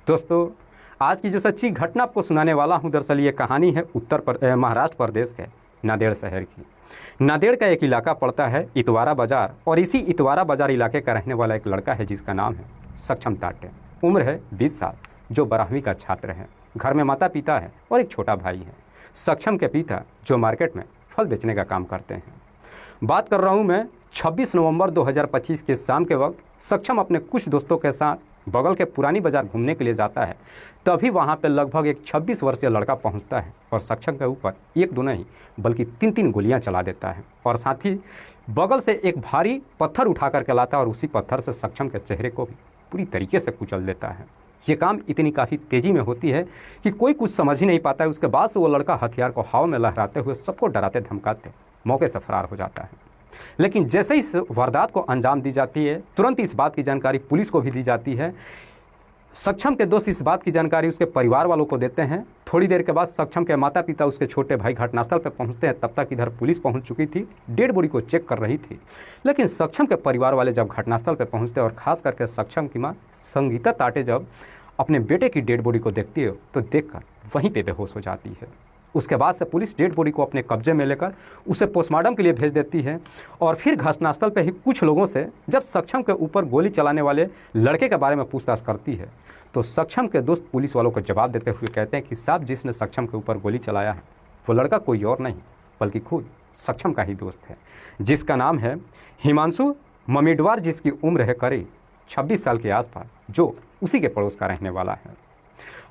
दोस्तों, आज की जो सच्ची घटना आपको सुनाने वाला हूं, दरअसल ये कहानी है महाराष्ट्र प्रदेश के नांदेड़ शहर की। नांदेड़ का एक इलाका पड़ता है इतवारा बाज़ार, और इसी इतवारा बाज़ार इलाके का रहने वाला एक लड़का है जिसका नाम है सक्षम ताटे। उम्र है 20 साल, जो 12वीं का छात्र है। घर में माता पिता है और एक छोटा भाई है। सक्षम के पिता जो मार्केट में फल बेचने का काम करते हैं। बात कर रहा हूँ मैं 26 नवंबर 2025 के शाम के वक्त। सक्षम अपने कुछ दोस्तों के साथ बगल के पुरानी बाज़ार घूमने के लिए जाता है। तभी वहाँ पर लगभग एक 26 वर्षीय लड़का पहुँचता है और सक्षम के ऊपर एक दो नहीं बल्कि 3-3 गोलियाँ चला देता है, और साथ ही बगल से एक भारी पत्थर उठा करके लाता है और उसी पत्थर से सक्षम के चेहरे को भी पूरी तरीके से कुचल देता है। ये काम इतनी काफ़ी तेज़ी में होती है कि कोई कुछ समझ ही नहीं पाता है। उसके बाद से वो लड़का हथियार को हवा में लहराते हुए सबको डराते धमकाते मौके से फरार हो जाता है। लेकिन जैसे ही इस वारदात को अंजाम दी जाती है, तुरंत इस बात की जानकारी पुलिस को भी दी जाती है। सक्षम के दोस्त इस बात की जानकारी उसके परिवार वालों को देते हैं। थोड़ी देर के बाद सक्षम के माता पिता उसके छोटे भाई घटनास्थल पर पहुंचते हैं। तब तक इधर पुलिस पहुंच चुकी थी, डेड बॉडी को चेक कर रही थी। लेकिन सक्षम के परिवार वाले जब घटनास्थल पर पहुंचते और खास करके सक्षम की माँ संगीता ताटे जब अपने बेटे की डेड बॉडी को देखती है तो देखकर वहीं पे बेहोश हो जाती है। उसके बाद से पुलिस डेड बॉडी को अपने कब्जे में लेकर उसे पोस्टमार्टम के लिए भेज देती है। और फिर घटनास्थल पर ही कुछ लोगों से जब सक्षम के ऊपर गोली चलाने वाले लड़के के बारे में पूछताछ करती है तो सक्षम के दोस्त पुलिस वालों को जवाब देते हुए कहते हैं कि साहब, जिसने सक्षम के ऊपर गोली चलाया है वो लड़का कोई और नहीं बल्कि खुद सक्षम का ही दोस्त है, जिसका नाम है हिमांशु ममिडवार, जिसकी उम्र है करीब 26 साल के आसपास, जो उसी के पड़ोस का रहने वाला है।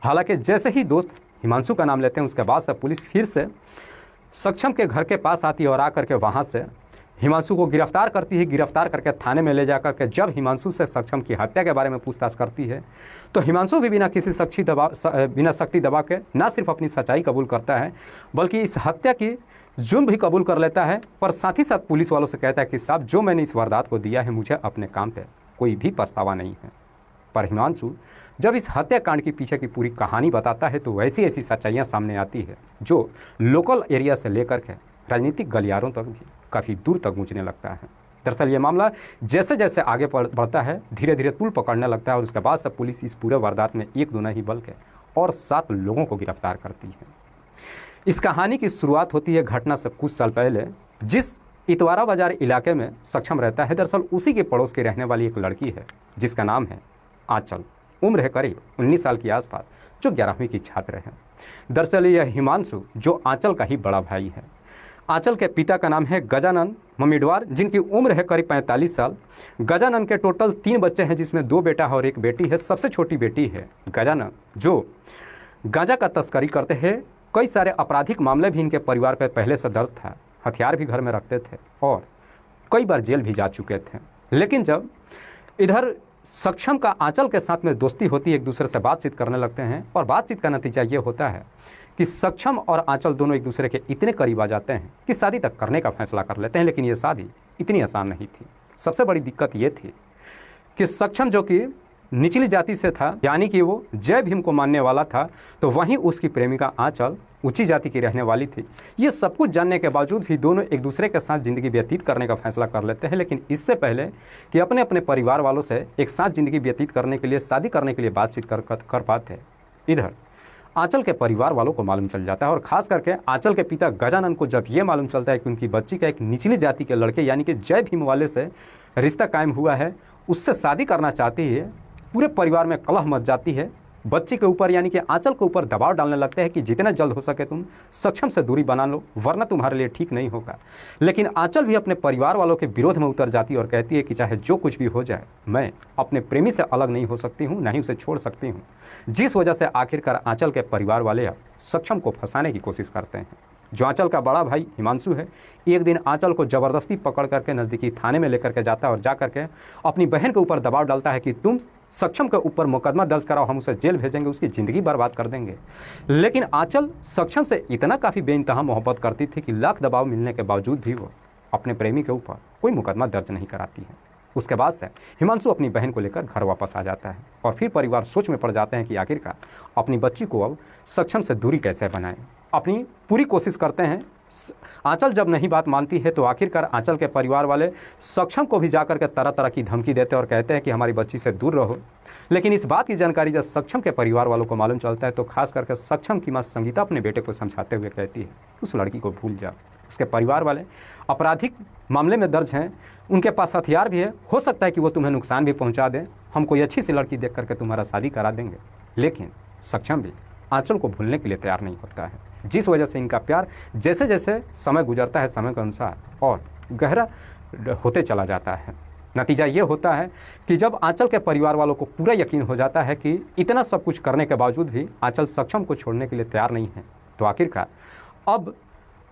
हालांकि जैसे ही दोस्त हिमांशु का नाम लेते हैं उसके बाद से पुलिस फिर से सक्षम के घर के पास आती है और आकर के वहाँ से हिमांशु को गिरफ्तार करती है। गिरफ्तार करके थाने में ले जाकर के जब हिमांशु से सक्षम की हत्या के बारे में पूछताछ करती है तो हिमांशु भी बिना किसी शक्ति दबा के न सिर्फ अपनी सच्चाई कबूल करता है बल्कि इस हत्या की जुर्म भी कबूल कर लेता है। पर साथ ही साथ पुलिस वालों से कहता है कि साहब, जो मैंने इस वारदात को दिया है मुझे अपने काम पर कोई भी पछतावा नहीं है। पर हिमांशु जब इस हत्याकांड के पीछे की पूरी कहानी बताता है तो वैसी ऐसी सच्चाइयाँ सामने आती है जो लोकल एरिया से लेकर के राजनीतिक गलियारों तक भी काफ़ी दूर तक गूंजने लगता है। दरअसल ये मामला जैसे जैसे आगे बढ़ता है धीरे धीरे तूल पकड़ने लगता है और उसके बाद से पुलिस इस पूरे वारदात में एक दो नहीं बल्कि और 7 लोगों को गिरफ्तार करती है। इस कहानी की शुरुआत होती है घटना से कुछ साल पहले, जिस इतवारा बाजार इलाके में सक्षम रहता है। दरअसल उसी के पड़ोस की रहने वाली एक लड़की है जिसका नाम है आंचल। उम्र है करीब 19 साल के आसपास, जो 11वीं की छात्र है। दरअसल यह हिमांशु जो आंचल का ही बड़ा भाई है। आंचल के पिता का नाम है गजानन ममिडवार, जिनकी उम्र है करीब 45 साल। गजानन के टोटल 3 बच्चे हैं, जिसमें 2 बेटा और 1 बेटी है। सबसे छोटी बेटी है गजानन, जो गांजा का तस्करी करते हैं। कई सारे आपराधिक मामले भी इनके परिवार पर पहले से दर्ज था। हथियार भी घर में रखते थे और कई बार जेल भी जा चुके थे। लेकिन जब इधर सक्षम का आंचल के साथ में दोस्ती होती है, एक दूसरे से बातचीत करने लगते हैं और बातचीत का नतीजा ये होता है कि सक्षम और आंचल दोनों एक दूसरे के इतने करीब आ जाते हैं कि शादी तक करने का फैसला कर लेते हैं। लेकिन ये शादी इतनी आसान नहीं थी। सबसे बड़ी दिक्कत ये थी कि सक्षम जो कि निचली जाति से था, यानी कि वो जय भीम को मानने वाला था, तो वहीं उसकी प्रेमिका आंचल ऊंची जाति की रहने वाली थी। ये सब कुछ जानने के बावजूद भी दोनों एक दूसरे के साथ ज़िंदगी व्यतीत करने का फैसला कर लेते हैं। लेकिन इससे पहले कि अपने अपने परिवार वालों से एक साथ ज़िंदगी व्यतीत करने के लिए, शादी करने के लिए बातचीत कर पाते, इधर आंचल के परिवार वालों को मालूम चल जाता है। और ख़ास करके आंचल के पिता गजानन को जब ये मालूम चलता है कि उनकी बच्ची का एक निचली जाति के लड़के यानी कि जय भीम वाले से रिश्ता कायम हुआ है, उससे शादी करना चाहती है, पूरे परिवार में कलह मच जाती है। बच्ची के ऊपर यानी कि आंचल के ऊपर दबाव डालने लगते हैं कि जितना जल्द हो सके तुम सक्षम से दूरी बना लो, वरना तुम्हारे लिए ठीक नहीं होगा। लेकिन आंचल भी अपने परिवार वालों के विरोध में उतर जाती है और कहती है कि चाहे जो कुछ भी हो जाए, मैं अपने प्रेमी से अलग नहीं हो सकती हूँ, ना ही उसे छोड़ सकती हूँ। जिस वजह से आखिरकार आंचल के परिवार वाले अब सक्षम को फंसाने की कोशिश करते हैं। जो आंचल का बड़ा भाई हिमांशु है, एक दिन आंचल को ज़बरदस्ती पकड़ करके नज़दीकी थाने में लेकर के जाता है और जा करके अपनी बहन के ऊपर दबाव डालता है कि तुम सक्षम के ऊपर मुकदमा दर्ज कराओ, हम उसे जेल भेजेंगे, उसकी ज़िंदगी बर्बाद कर देंगे। लेकिन आंचल सक्षम से इतना काफ़ी बेइंतहा मोहब्बत करती थी कि लाख दबाव मिलने के बावजूद भी वो अपने प्रेमी के ऊपर कोई मुकदमा दर्ज नहीं कराती है। उसके बाद से हिमांशु अपनी बहन को लेकर घर वापस आ जाता है और फिर परिवार सोच में पड़ जाते हैं कि आखिरकार अपनी बच्ची को अब सक्षम से दूरी कैसे बनाएं। अपनी पूरी कोशिश करते हैं। आंचल जब नहीं बात मानती है तो आखिरकार आंचल के परिवार वाले सक्षम को भी जाकर के तरह तरह की धमकी देते हैं और कहते हैं कि हमारी बच्ची से दूर रहो। लेकिन इस बात की जानकारी जब सक्षम के परिवार वालों को मालूम चलता है तो खास करके सक्षम की मां संगीता अपने बेटे को समझाते हुए कहती है उस लड़की को भूल जा। उसके परिवार वाले आपराधिक मामले में दर्ज हैं, उनके पास हथियार भी है, हो सकता है कि वो तुम्हें नुकसान भी पहुंचा दें। हम कोई अच्छी सी लड़की देख करके तुम्हारा शादी करा देंगे। लेकिन सक्षम भी आंचल को भूलने के लिए तैयार नहीं होता है, जिस वजह से इनका प्यार जैसे जैसे समय गुजरता है समय के अनुसार और गहरा होते चला जाता है। नतीजा ये होता है कि जब आंचल के परिवार वालों को पूरा यकीन हो जाता है कि इतना सब कुछ करने के बावजूद भी आंचल सक्षम को छोड़ने के लिए तैयार नहीं है, तो आखिरकार अब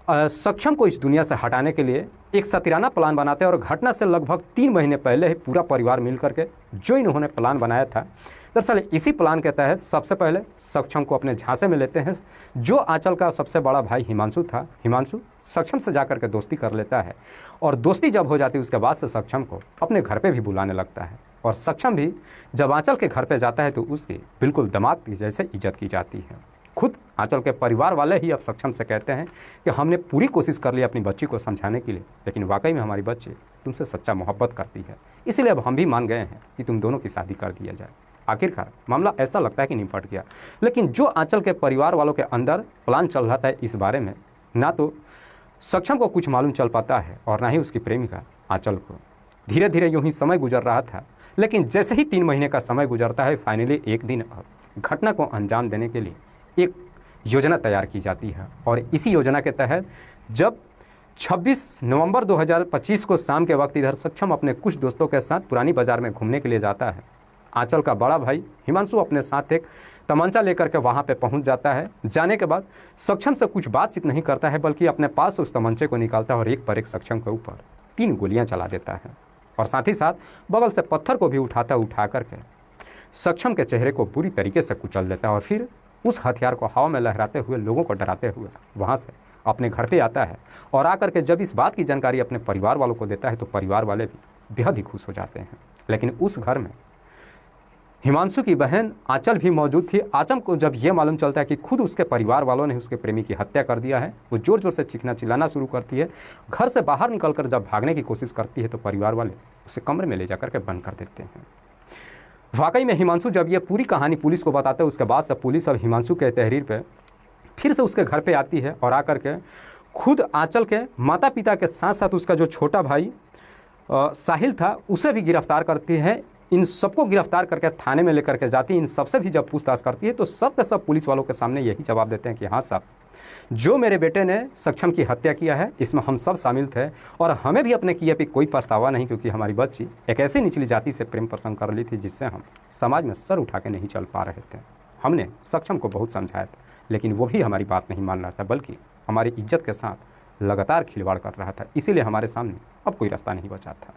सक्षम को इस दुनिया से हटाने के लिए एक सतिराना प्लान बनाते हैं और घटना से लगभग 3 महीने पहले ही पूरा परिवार मिल करके जो इन्होंने प्लान बनाया था, दरअसल इसी प्लान के तहत सबसे पहले सक्षम को अपने झांसे में लेते हैं। जो आंचल का सबसे बड़ा भाई हिमांशु था, हिमांशु सक्षम से जाकर के दोस्ती कर लेता है और दोस्ती जब हो जाती है उसके बाद से सक्षम को अपने घर पे भी बुलाने लगता है और सक्षम भी जब आंचल के घर पे जाता है तो उसकी बिल्कुल दामाद की जैसे इज्जत की जाती है। खुद आंचल के परिवार वाले ही अब सक्षम से कहते हैं कि हमने पूरी कोशिश कर ली अपनी बच्ची को समझाने के लिए, लेकिन वाकई में हमारी बच्ची तुमसे सच्चा मोहब्बत करती है, इसलिए अब हम भी मान गए हैं कि तुम दोनों की शादी कर दिया जाए। आखिरकार मामला ऐसा लगता है कि निपट गया, लेकिन जो आंचल के परिवार वालों के अंदर प्लान चल रहा था इस बारे में, ना तो सक्षम को कुछ मालूम चल पाता है और ना ही उसकी प्रेमिका आंचल को। धीरे धीरे यूं ही समय गुजर रहा था, लेकिन जैसे ही 3 महीने का समय गुजरता है, फाइनली एक दिन घटना को अंजाम देने के लिए एक योजना तैयार की जाती है और इसी योजना के तहत जब 26 नवंबर 2025 को शाम के वक्त इधर सक्षम अपने कुछ दोस्तों के साथ पुरानी बाजार में घूमने के लिए जाता है, आंचल का बड़ा भाई हिमांशु अपने साथ एक तमंचा लेकर के वहां पे पहुंच जाता है। जाने के बाद सक्षम से कुछ बातचीत नहीं करता है, बल्कि अपने पास उस तमंचे को निकालता है और एक पर एक सक्षम के ऊपर 3 गोलियां चला देता है और साथ ही साथ बगल से पत्थर को भी उठा करके सक्षम के चेहरे को बुरी तरीके से कुचल देता है और फिर उस हथियार को हवा में लहराते हुए लोगों को डराते हुए वहाँ से अपने घर पे आता है और आकर के जब इस बात की जानकारी अपने परिवार वालों को देता है तो परिवार वाले भी बेहद ही खुश हो जाते हैं। लेकिन उस घर में हिमांशु की बहन आंचल भी मौजूद थी। आंचल को जब ये मालूम चलता है कि खुद उसके परिवार वालों ने उसके प्रेमी की हत्या कर दिया है, वो ज़ोर ज़ोर से चीखना चिल्लाना शुरू करती है। घर से बाहर निकलकर जब भागने की कोशिश करती है तो परिवार वाले उसे कमरे में ले जाकर के बंद कर देते हैं। वाकई में हिमांशु जब ये पूरी कहानी पुलिस को बताते हैं, उसके बाद से पुलिस अब हिमांशु के तहरीर पे फिर से उसके घर पे आती है और आकर के खुद आंचल के माता पिता के साथ साथ उसका जो छोटा भाई साहिल था उसे भी गिरफ्तार करती है। इन सबको गिरफ्तार करके थाने में लेकर के जाती है। इन सबसे भी जब पूछताछ करती है तो सब के सब पुलिस वालों के सामने यही जवाब देते हैं कि हाँ साहब, जो मेरे बेटे ने सक्षम की हत्या किया है इसमें हम सब शामिल थे और हमें भी अपने किए पे कोई पछतावा नहीं, क्योंकि हमारी बच्ची एक ऐसी निचली जाति से प्रेम प्रसंग कर ली थी जिससे हम समाज में सर उठा के नहीं चल पा रहे थे। हमने सक्षम को बहुत समझाया था, लेकिन वो भी हमारी बात नहीं मान रहा था, बल्कि हमारी इज्जत के साथ लगातार खिलवाड़ कर रहा था। इसीलिए हमारे सामने अब कोई रास्ता नहीं बचा था।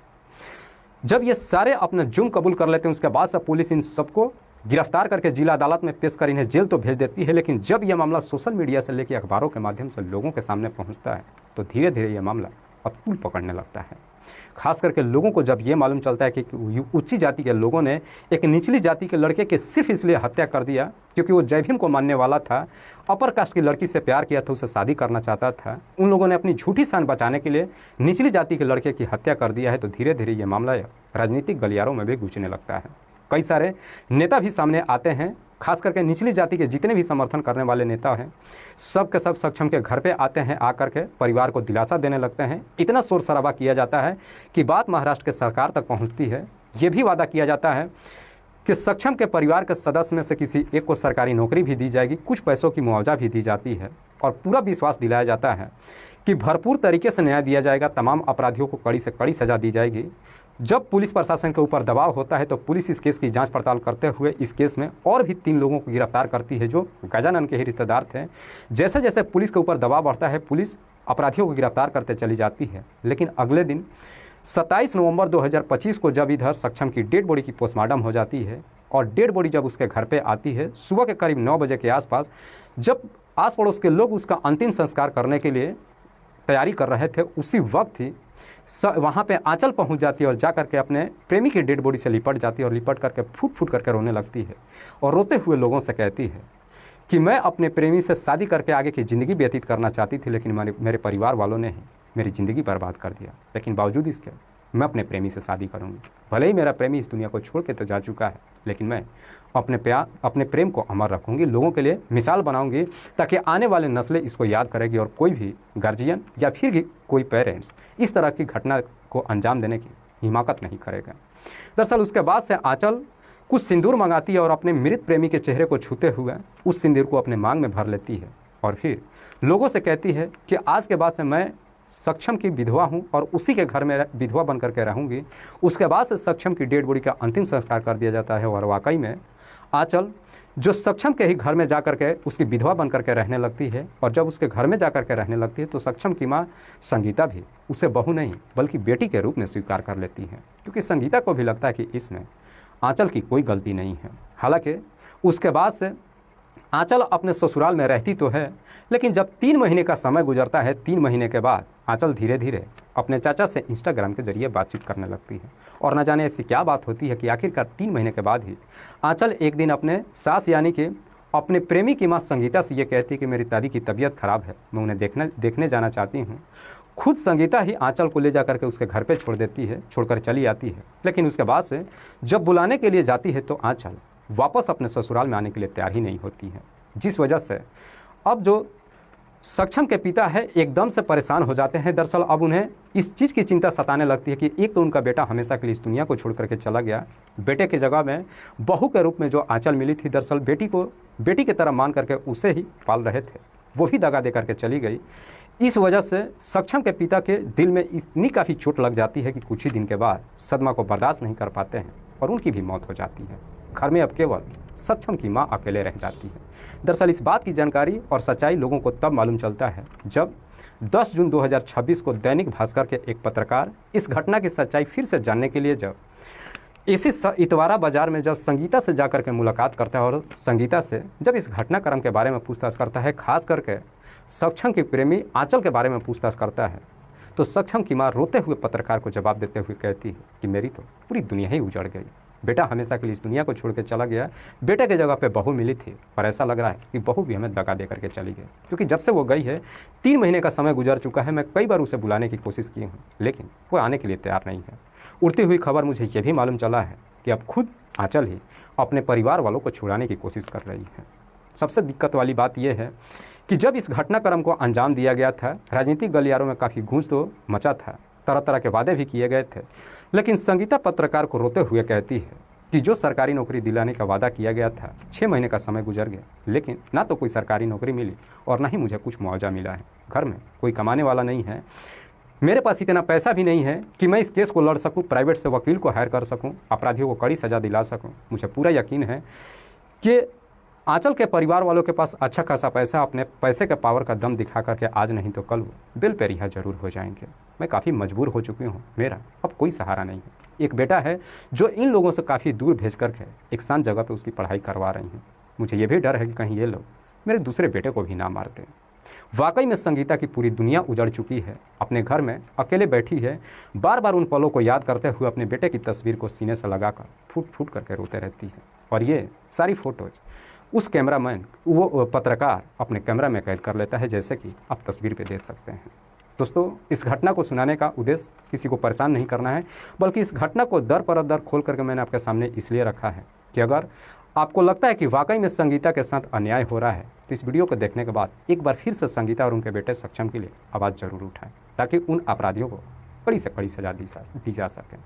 जब ये सारे अपना जुर्म कबूल कर लेते हैं उसके बाद से पुलिस इन सबको गिरफ्तार करके जिला अदालत में पेश कर इन्हें जेल तो भेज देती है। लेकिन जब यह मामला सोशल मीडिया से लेकर अखबारों के माध्यम से लोगों के सामने पहुंचता है तो धीरे धीरे यह मामला अब तूल पकड़ने लगता है। खास करके लोगों को जब ये मालूम चलता है कि उच्च जाति के लोगों ने एक निचली जाति के लड़के के सिर्फ इसलिए हत्या कर दिया क्योंकि वो जय भीम को मानने वाला था, अपर कास्ट की लड़की से प्यार किया था, उसे शादी करना चाहता था, उन लोगों ने अपनी झूठी शान बचाने के लिए निचली जाति के लड़के की हत्या कर दिया है, तो धीरे धीरे ये मामला राजनीतिक गलियारों में भी गूंजने लगता है। कई सारे नेता भी सामने आते हैं, खास करके निचली जाति के जितने भी समर्थन करने वाले नेता हैं सब के सब सक्षम के घर पे आते हैं, आकर के परिवार को दिलासा देने लगते हैं। इतना शोर शराबा किया जाता है कि बात महाराष्ट्र के सरकार तक पहुंचती है। ये भी वादा किया जाता है कि सक्षम के परिवार के सदस्य में से किसी एक को सरकारी नौकरी भी दी जाएगी, कुछ पैसों की मुआवजा भी दी जाती है और पूरा विश्वास दिलाया जाता है कि भरपूर तरीके से न्याय दिया जाएगा, तमाम अपराधियों को कड़ी से कड़ी सज़ा दी जाएगी। जब पुलिस प्रशासन के ऊपर दबाव होता है तो पुलिस इस केस की जांच पड़ताल करते हुए इस केस में और भी 3 लोगों को गिरफ्तार करती है जो गजानन के ही रिश्तेदार थे। जैसे जैसे पुलिस के ऊपर दबाव बढ़ता है पुलिस अपराधियों को गिरफ्तार करते चली जाती है। लेकिन अगले दिन 27 नवंबर 2025 को जब इधर सक्षम की डेड बॉडी की पोस्टमार्टम हो जाती है और डेड बॉडी जब उसके घर पे आती है सुबह के करीब 9 बजे के आसपास, जब आस पड़ोस के लोग उसका अंतिम संस्कार करने के लिए तैयारी कर रहे थे, उसी वक्त ही वहाँ पे आंचल पहुँच जाती है और जा करके अपने प्रेमी की डेड बॉडी से लिपट जाती है और लिपट करके फूट फूट करके रोने लगती है और रोते हुए लोगों से कहती है कि मैं अपने प्रेमी से शादी करके आगे की ज़िंदगी व्यतीत करना चाहती थी, लेकिन मेरे परिवार वालों ने ही मेरी ज़िंदगी बर्बाद कर दिया। लेकिन बावजूद इसके मैं अपने प्रेमी से शादी करूँगी। भले ही मेरा प्रेमी इस दुनिया को छोड़ के तो जा चुका है, लेकिन मैं अपने प्रेम को अमर रखूँगी, लोगों के लिए मिसाल बनाऊँगी, ताकि आने वाले नस्लें इसको याद करेगी और कोई भी गार्जियन या फिर कोई पेरेंट्स इस तरह की घटना को अंजाम देने की हिमाकत नहीं करेगा। दरअसल उसके बाद से आंचल कुछ सिंदूर मंगाती है और अपने मृत प्रेमी के चेहरे को छूते हुए उस सिंदूर को अपने मांग में भर लेती है और फिर लोगों से कहती है कि आज के बाद से मैं सक्षम की विधवा हूं और उसी के घर में विधवा बन करके रहूंगी। उसके बाद से सक्षम की डेड बॉडी का अंतिम संस्कार कर दिया जाता है और वाकई में आंचल जो सक्षम के ही घर में जा करके उसकी विधवा बन करके रहने लगती है और जब उसके घर में जा करके रहने लगती है तो सक्षम की माँ संगीता भी उसे बहू नहीं बल्कि बेटी के रूप में स्वीकार कर लेती है, क्योंकि संगीता को भी लगता है कि इसमें आंचल की कोई गलती नहीं है। हालांकि उसके बाद से आंचल अपने ससुराल में रहती तो है, लेकिन जब 3 महीने का समय गुजरता है, 3 महीने के बाद आंचल धीरे धीरे अपने चाचा से इंस्टाग्राम के जरिए बातचीत करने लगती है और न जाने ऐसी क्या बात होती है कि आखिरकार 3 महीने के बाद ही आंचल एक दिन अपने सास यानी कि अपने प्रेमी की माँ संगीता से ये कहती है कि मेरी दादी की तबीयत खराब है, मैं उन्हें देखने जाना चाहती हूँ। खुद संगीता ही आंचल को ले जा करके उसके घर पे छोड़ देती है, छोड़कर चली आती है। लेकिन उसके बाद से जब बुलाने के लिए जाती है तो आंचल वापस अपने ससुराल में आने के लिए तैयार ही नहीं होती है, जिस वजह से अब जो सक्षम के पिता है एकदम से परेशान हो जाते हैं। दरअसल अब उन्हें इस चीज़ की चिंता सताने लगती है कि एक तो उनका बेटा हमेशा के लिए इस दुनिया को छोड़ करके चला गया, बेटे की जगह में बहू के रूप में जो आंचल मिली थी, दरअसल बेटी की तरह मान करके उसे ही पाल रहे थे, वो भी दगा दे करके चली गई। इस वजह से सक्षम के पिता के दिल में इतनी काफ़ी चोट लग जाती है कि कुछ ही दिन के बाद सदमा को बर्दाश्त नहीं कर पाते हैं और उनकी भी मौत हो जाती है। घर में अब केवल सक्षम की मां अकेले रह जाती है। दरअसल इस बात की जानकारी और सच्चाई लोगों को तब मालूम चलता है जब 10 जून 2026 को दैनिक भास्कर के एक पत्रकार इस घटना की सच्चाई फिर से जानने के लिए जब इसी इतवारा बाजार में जब संगीता से जाकर के मुलाकात करता है और संगीता से जब इस घटनाक्रम के बारे में पूछताछ करता है, खास करके सक्षम की प्रेमी आंचल के बारे में पूछताछ करता है, तो सक्षम की माँ रोते हुए पत्रकार को जवाब देते हुए कहती है कि मेरी तो पूरी दुनिया ही उजड़ गई, बेटा हमेशा के लिए इस दुनिया को छोड़ के चला गया, बेटे की जगह पे बहू मिली थी और ऐसा लग रहा है कि बहू भी हमें दगा दे करके चली गई, क्योंकि जब से वो गई है 3 महीने का समय गुजर चुका है। मैं कई बार उसे बुलाने की कोशिश की हूँ, लेकिन वो आने के लिए तैयार नहीं है। उड़ती हुई खबर मुझे ये भी मालूम चला है कि अब खुद आंचल ही अपने परिवार वालों को छुड़ाने की कोशिश कर रही है। सबसे दिक्कत वाली बात यह है कि जब इस घटनाक्रम को अंजाम दिया गया था, राजनीतिक गलियारों में काफ़ी गूंज तो मचा था, तरह तरह के वादे भी किए गए थे, लेकिन संगीता पत्रकार को रोते हुए कहती है कि जो सरकारी नौकरी दिलाने का वादा किया गया था, 6 महीने का समय गुजर गया, लेकिन ना तो कोई सरकारी नौकरी मिली और ना ही मुझे कुछ मुआवजा मिला है। घर में कोई कमाने वाला नहीं है, मेरे पास इतना पैसा भी नहीं है कि मैं इस केस को लड़ सकूं, प्राइवेट से वकील को हायर कर सकूं, अपराधियों को कड़ी सज़ा दिला सकूं। मुझे पूरा यकीन है कि आंचल के परिवार वालों के पास अच्छा खासा पैसा, अपने पैसे के पावर का दम दिखा करके आज नहीं तो कल वो बिल पे रिहा जरूर हो जाएंगे। मैं काफ़ी मजबूर हो चुकी हूँ, मेरा अब कोई सहारा नहीं है। एक बेटा है जो इन लोगों से काफ़ी दूर भेज करके एक शांत जगह पे उसकी पढ़ाई करवा रही हैं। मुझे ये भी डर है कि कहीं ये लोग मेरे दूसरे बेटे को भी ना मार दें। वाकई में संगीता की पूरी दुनिया उजड़ चुकी है, अपने घर में अकेले बैठी है, बार बार उन पलों को याद करते हुए अपने बेटे की तस्वीर को सीने से लगाकर फूट फूट करके रोते रहती है। और ये सारी फ़ोटोज़ उस कैमरामैन, वो पत्रकार अपने कैमरा में कैद कर लेता है, जैसे कि आप तस्वीर पे देख सकते हैं। दोस्तों, इस घटना को सुनाने का उद्देश्य किसी को परेशान नहीं करना है, बल्कि इस घटना को दर पर दर खोल करके मैंने आपके सामने इसलिए रखा है कि अगर आपको लगता है कि वाकई में संगीता के साथ अन्याय हो रहा है, तो इस वीडियो को देखने के बाद एक बार फिर से संगीता और उनके बेटे सक्षम के लिए आवाज़ जरूर उठाएं, ताकि उन अपराधियों को कड़ी से कड़ी सजा दी जा सके।